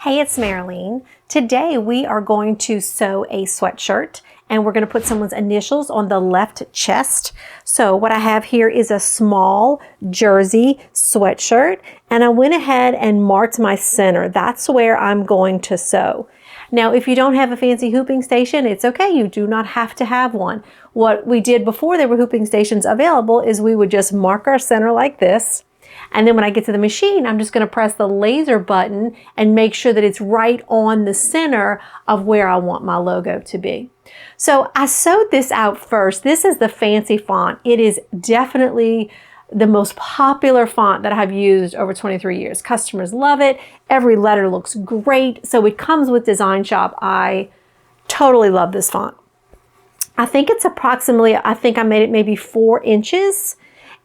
Hey, it's Marilyn. Today we are going to sew a sweatshirt and we're going to put someone's initials on the left chest. So what I have here is a small jersey sweatshirt and I went ahead and marked my center. That's where I'm going to sew. Now, if you don't have a fancy hooping station, it's okay. You do not have to have one. What we did before there were hooping stations available is we would just mark our center like this. And then when I get to the machine, I'm just going to press the laser button and make sure that it's right on the center of where I want my logo to be. So I sewed this out first. This is the Fanci Font. It is definitely the most popular font that I've used over 23 years. Customers love it. Every letter looks great. So it comes with Design Shop. I totally love this font. I think it's approximately, I think I made it maybe 4 inches.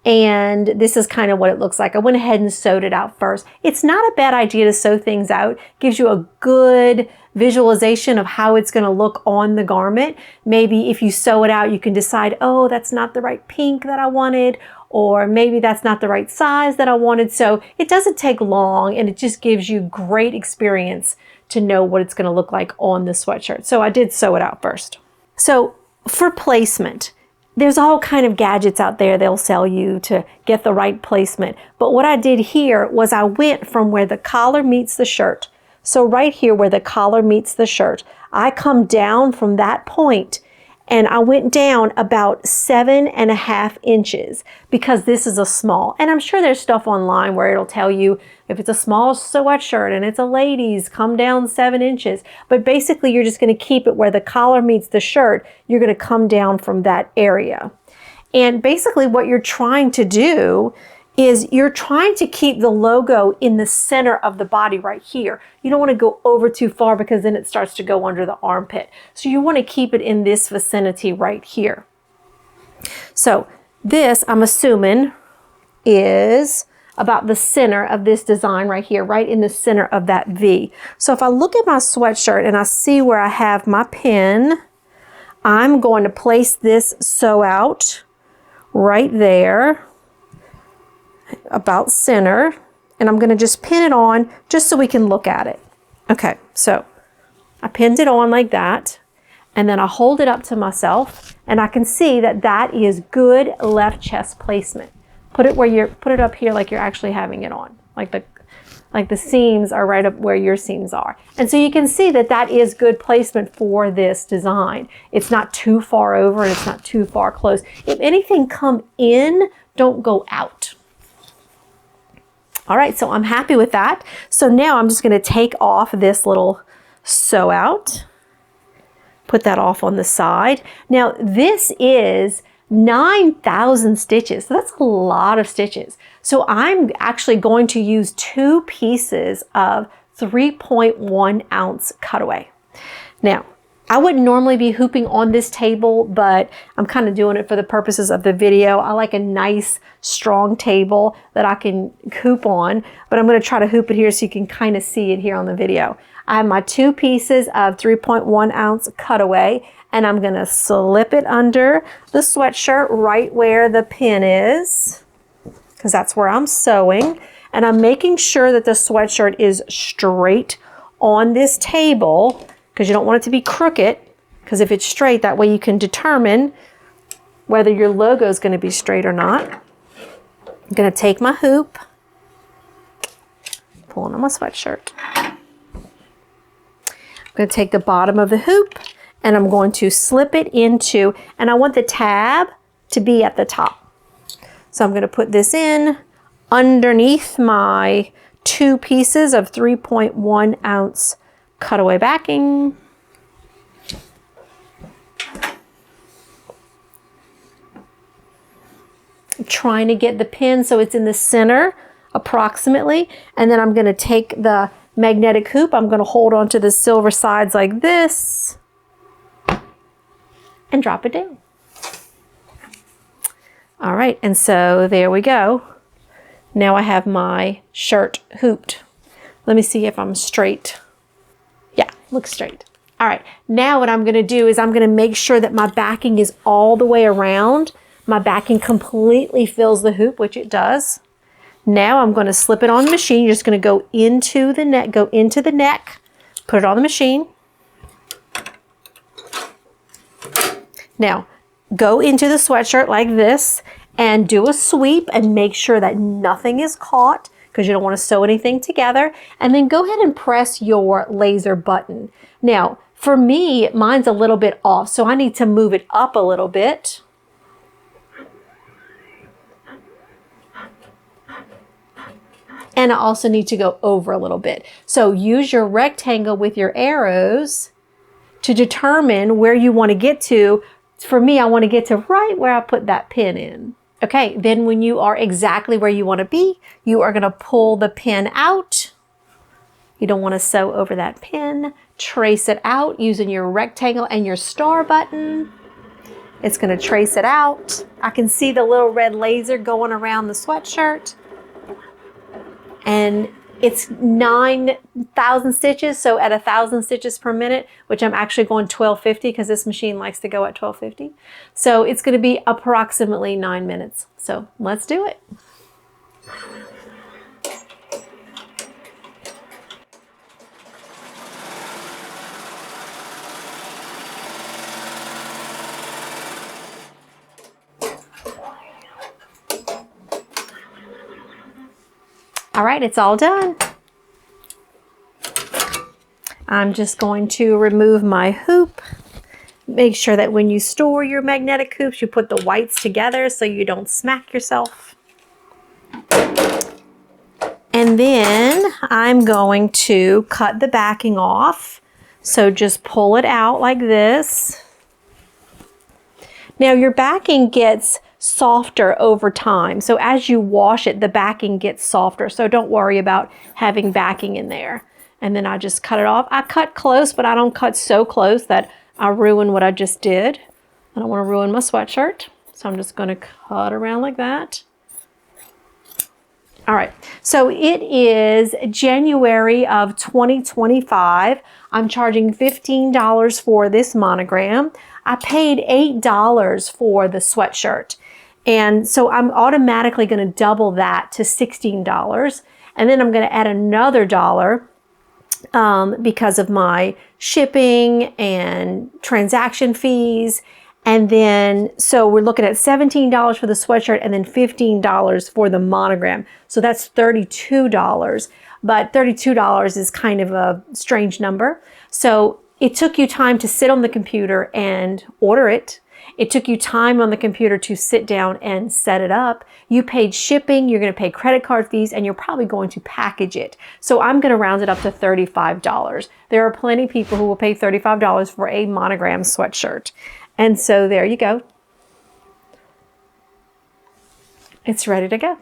And this is kind of what it looks like. I went ahead and sewed it out first. It's not a bad idea to sew things out. Gives you a good visualization of how it's going to look on the garment. Maybe if you sew it out, you can decide, oh, that's not the right pink that I wanted, or maybe that's not the right size that I wanted. So it doesn't take long and it just gives you great experience to know what it's going to look like on the sweatshirt. So I did sew it out first. So for placement, there's all kind of gadgets out there they'll sell you to get the right placement. But what I did here was I went from where the collar meets the shirt. So right here where the collar meets the shirt, I come down from that point and I went down about 7.5 inches because this is a small. And I'm sure there's stuff online where it'll tell you if it's a small sweatshirt and it's a ladies, come down 7 inches. But basically you're just gonna keep it where the collar meets the shirt. You're gonna come down from that area. And basically what you're trying to do is you're trying to keep the logo in the center of the body right here. You don't want to go over too far because then it starts to go under the armpit. So you want to keep it in this vicinity right here. So this, I'm assuming, is about the center of this design right here, right in the center of that V. So if I look at my sweatshirt and I see where I have my pin, I'm going to place this sew out right there, about center, and I'm going to just pin it on just so we can look at it. Okay, so I pinned it on like that, and then I hold it up to myself, and I can see that that is good left chest placement. Put it up here like you're actually having it on, like the seams are right up where your seams are. And so you can see that that is good placement for this design. It's not too far over and it's not too far close. If anything come in, don't go out. All right, so I'm happy with that. So now I'm just gonna take off this little sew out, put that off on the side. Now this is 9,000 stitches, so that's a lot of stitches. So I'm actually going to use 2 pieces of 3.1 ounce cutaway. Now, I wouldn't normally be hooping on this table, but I'm kind of doing it for the purposes of the video. I like a nice, strong table that I can hoop on, but I'm going to try to hoop it here so you can kind of see it here on the video. I have my 2 pieces of 3.1 ounce cutaway, and I'm going to slip it under the sweatshirt right where the pin is, because that's where I'm sewing. And I'm making sure that the sweatshirt is straight on this table, because you don't want it to be crooked, because if it's straight, that way you can determine whether your logo is going to be straight or not. I'm going to take my hoop, pulling on my sweatshirt. I'm going to take the bottom of the hoop and I'm going to slip it into, and I want the tab to be at the top. So I'm going to put this in underneath my 2 pieces of 3.1 ounce cutaway backing. I'm trying to get the pin so it's in the center approximately, and then I'm going to take the magnetic hoop, I'm going to hold onto the silver sides like this and drop it down. All right, and so there we go. Now I have my shirt hooped. Let me see if I'm straight. Yeah, looks straight. All right, now what I'm gonna do is I'm gonna make sure that my backing is all the way around. My backing completely fills the hoop, which it does. Now I'm going to slip it on the machine. You're just going to go into the neck, put it on the machine. Now, go into the sweatshirt like this and do a sweep and make sure that nothing is caught because you don't want to sew anything together. And then go ahead and press your laser button. Now, for me, mine's a little bit off, so I need to move it up a little bit. And I also need to go over a little bit. So use your rectangle with your arrows to determine where you want to get to. For me, I want to get to right where I put that pin in. Okay, then when you are exactly where you want to be, you are going to pull the pin out. You don't want to sew over that pin. Trace it out using your rectangle and your star button. It's going to trace it out. I can see the little red laser going around the sweatshirt. And it's 9,000 stitches, so at 1,000 stitches per minute, which I'm actually going 1250 because this machine likes to go at 1250. So it's going to be approximately 9 minutes. So let's do it. All right, it's all done. I'm just going to remove my hoop. Make sure that when you store your magnetic hoops, you put the whites together so you don't smack yourself. And then I'm going to cut the backing off. So just pull it out like this. Now your backing gets softer over time. So as you wash it, the backing gets softer. So don't worry about having backing in there. And then I just cut it off. I cut close, but I don't cut so close that I ruin what I just did. I don't want to ruin my sweatshirt. So I'm just going to cut around like that. All right, so it is January of 2025. I'm charging $15 for this monogram. I paid $8 for the sweatshirt. And so I'm automatically going to double that to $16. And then I'm going to add another $1 because of my shipping and transaction fees. And then, so we're looking at $17 for the sweatshirt and then $15 for the monogram. So that's $32. But $32 is kind of a strange number. So it took you time to sit on the computer and order it. It took you time on the computer to sit down and set it up. You paid shipping, you're going to pay credit card fees, and you're probably going to package it. So I'm going to round it up to $35. There are plenty of people who will pay $35 for a monogram sweatshirt. And so there you go. It's ready to go.